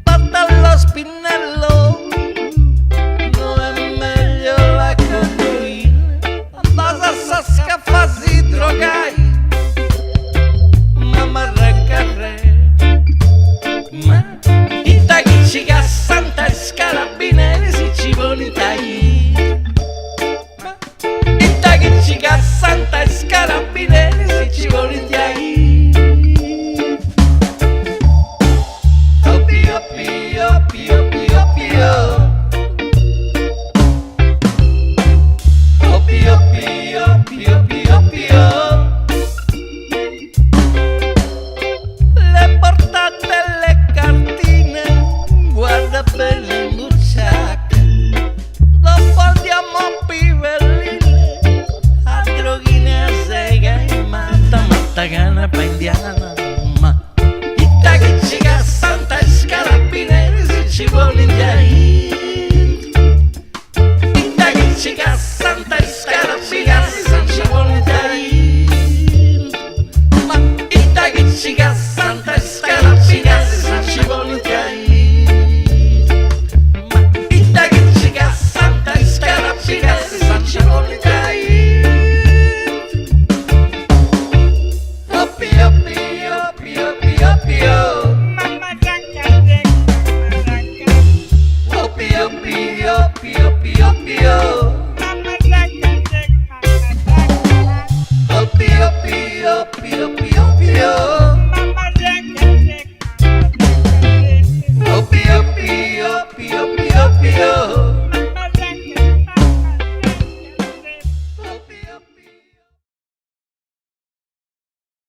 Porta allo spinello, non è meglio la cocaina. Andasa sa scaffasi drogai, mamma rancarre. Ma i taglici che a Santa Scarabineri si ci volita